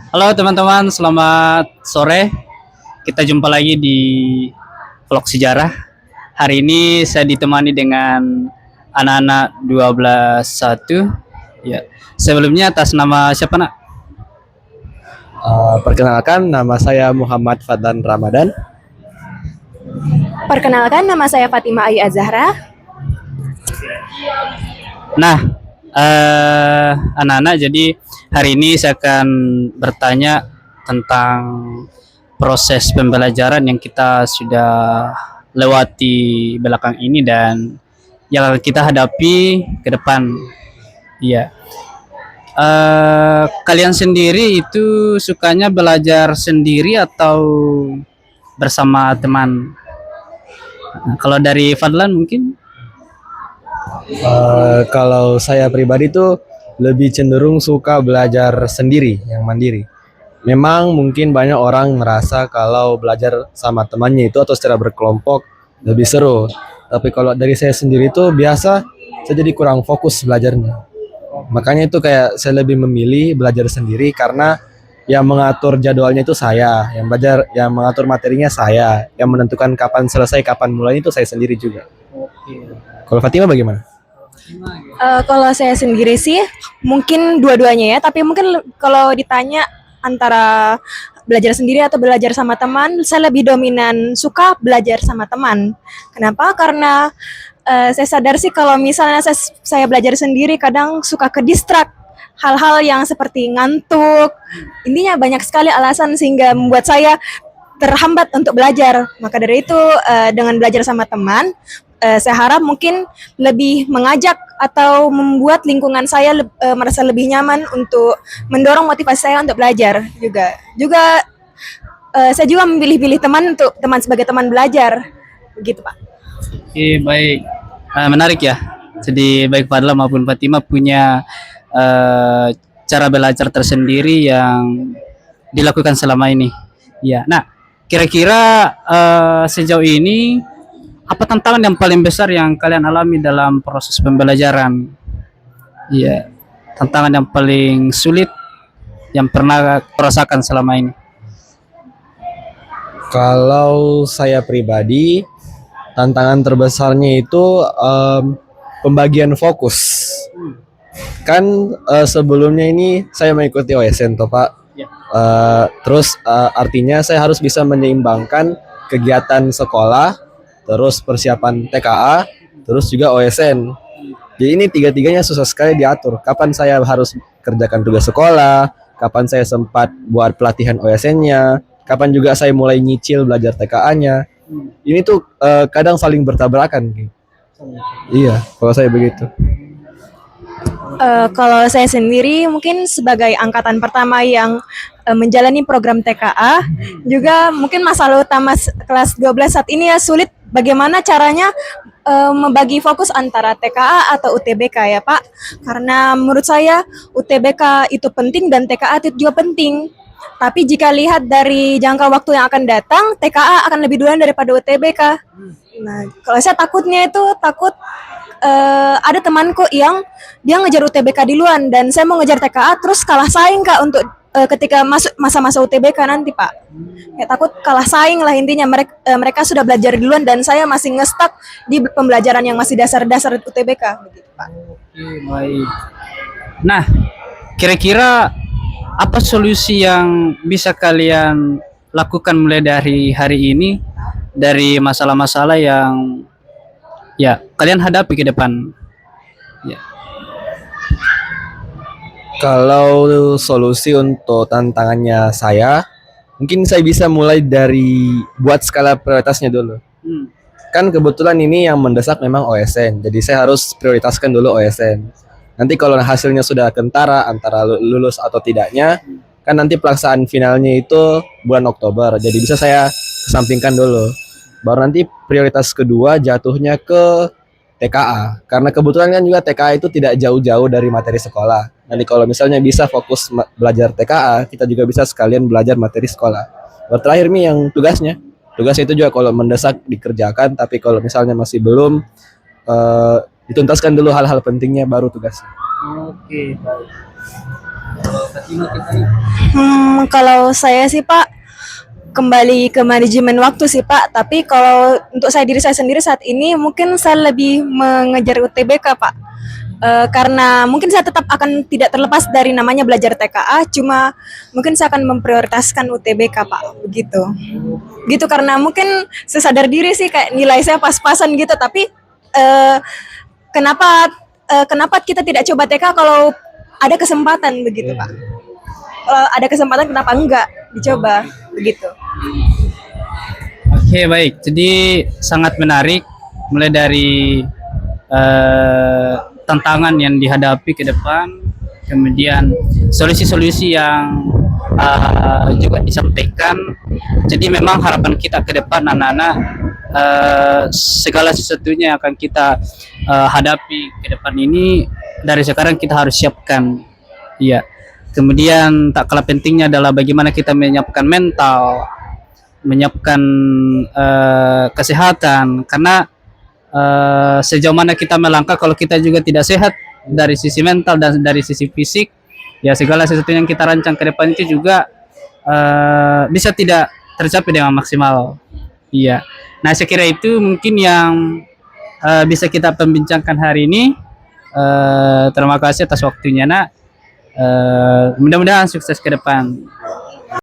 Halo teman-teman, selamat sore. Kita jumpa lagi di vlog sejarah. Hari ini saya ditemani dengan anak-anak 12.1. Ya. Sebelumnya atas nama siapa, Nak? Perkenalkan, nama saya Muhammad Fadlan Ramadan. Perkenalkan, nama saya Fatima Ayu Azahra. Nah, anak-anak, jadi hari ini saya akan bertanya tentang proses pembelajaran yang kita sudah lewati belakang ini dan yang kita hadapi ke depan. Iya. Kalian sendiri itu sukanya belajar sendiri atau bersama teman? Nah, kalau dari Fadlan mungkin? Kalau saya pribadi tuh lebih cenderung suka belajar sendiri, yang mandiri. Memang mungkin banyak orang merasa kalau belajar sama temannya itu atau secara berkelompok lebih seru. Tapi kalau dari saya sendiri tuh biasa saya jadi kurang fokus belajarnya. Makanya itu kayak saya lebih memilih belajar sendiri karena yang mengatur jadwalnya itu saya, yang belajar, yang mengatur materinya saya, yang menentukan kapan selesai, kapan mulai itu saya sendiri juga. Kalau Fatima bagaimana? Kalau saya sendiri sih, mungkin dua-duanya ya. Tapi mungkin kalau ditanya antara belajar sendiri atau belajar sama teman, saya lebih dominan suka belajar sama teman. Kenapa? Karena saya sadar sih kalau misalnya saya belajar sendiri, kadang suka ke distract hal-hal yang seperti ngantuk. Intinya banyak sekali alasan sehingga membuat saya terhambat untuk belajar. Maka dari itu dengan belajar sama teman, saya harap mungkin lebih mengajak atau membuat lingkungan saya merasa lebih nyaman untuk mendorong motivasi saya untuk belajar juga. Juga saya juga memilih-pilih teman untuk teman sebagai teman belajar, begitu Pak. Oke, baik. Menarik ya. Jadi baik Fadlan maupun Fatima punya cara belajar tersendiri yang dilakukan selama ini. Ya. Nah, kira-kira sejauh ini apa tantangan yang paling besar yang kalian alami dalam proses pembelajaran? Iya, tantangan yang paling sulit yang pernah rasakan selama ini. Kalau saya pribadi, tantangan terbesarnya itu pembagian fokus. Kan sebelumnya ini saya mengikuti OSN toh Pak. Ya. Terus artinya saya harus bisa menyeimbangkan kegiatan sekolah, terus persiapan TKA, terus juga OSN. Jadi ini tiga-tiganya susah sekali diatur. Kapan saya harus kerjakan tugas sekolah, kapan saya sempat buat pelatihan OSN-nya, kapan juga saya mulai nyicil belajar TKA-nya. Ini tuh kadang saling bertabrakan. Iya, kalau saya begitu. Kalau saya sendiri mungkin sebagai angkatan pertama yang menjalani program TKA, juga mungkin masalah utama kelas 12 saat ini ya sulit bagaimana caranya membagi fokus antara TKA atau UTBK ya Pak. Karena menurut saya UTBK itu penting dan TKA itu juga penting. Tapi jika lihat dari jangka waktu yang akan datang, TKA akan lebih duluan daripada UTBK. Nah, kalau saya takutnya itu takut ada temanku yang dia ngejar UTBK duluan dan saya mau ngejar TKA terus kalah saing Kak untuk ketika masuk masa-masa UTBK nanti Pak. Ya takut kalah saing lah intinya, mereka sudah belajar duluan dan saya masih ngestak di pembelajaran yang masih dasar-dasar UTBK begitu Pak. Oke, baik. Nah, kira-kira apa solusi yang bisa kalian lakukan mulai dari hari ini dari masalah-masalah yang ya kalian hadapi ke depan? Ya. Kalau solusi untuk tantangannya saya, mungkin saya bisa mulai dari buat skala prioritasnya dulu. Kan kebetulan ini yang mendesak memang OSN, jadi saya harus prioritaskan dulu OSN. Nanti kalau hasilnya sudah kentara antara lulus atau tidaknya, kan nanti pelaksanaan finalnya itu bulan Oktober, jadi bisa saya kesampingkan dulu. Baru nanti prioritas kedua jatuhnya ke TKA, karena kebetulan kan juga TKA itu tidak jauh-jauh dari materi sekolah. Nanti kalau misalnya bisa fokus belajar TKA, kita juga bisa sekalian belajar materi sekolah. Baru terakhir nih yang tugasnya. Tugas itu juga kalau mendesak dikerjakan, tapi kalau misalnya masih belum, dituntaskan dulu hal-hal pentingnya baru tugasnya. Oke, baik. Kalau saya sih Pak, kembali ke manajemen waktu sih Pak. Tapi kalau untuk diri saya sendiri saat ini mungkin saya lebih mengejar UTBK Pak. Karena mungkin saya tetap akan tidak terlepas dari namanya belajar TKA, cuma mungkin saya akan memprioritaskan UTBK Pak, begitu. Gitu karena mungkin sesadar diri sih kayak nilai saya pas-pasan gitu, tapi kenapa kenapa kita tidak coba TK kalau ada kesempatan begitu Pak? Kalau ada kesempatan kenapa enggak dicoba begitu? Oke, baik. Jadi sangat menarik mulai dari tantangan yang dihadapi ke depan, kemudian solusi-solusi yang juga disampaikan. Jadi memang harapan kita ke depan anak-anak, segala sesuatunya akan kita hadapi ke depan ini dari sekarang kita harus siapkan. Iya. Kemudian tak kalah pentingnya adalah bagaimana kita menyiapkan mental, menyiapkan kesehatan, karena sejauh mana kita melangkah kalau kita juga tidak sehat dari sisi mental dan dari sisi fisik, ya segala sesuatu yang kita rancang ke depan itu juga bisa tidak tercapai dengan maksimal. Iya. Nah, saya kira itu mungkin yang bisa kita pembincangkan hari ini. Terima kasih atas waktunya, Nak. Mudah-mudahan sukses ke depan.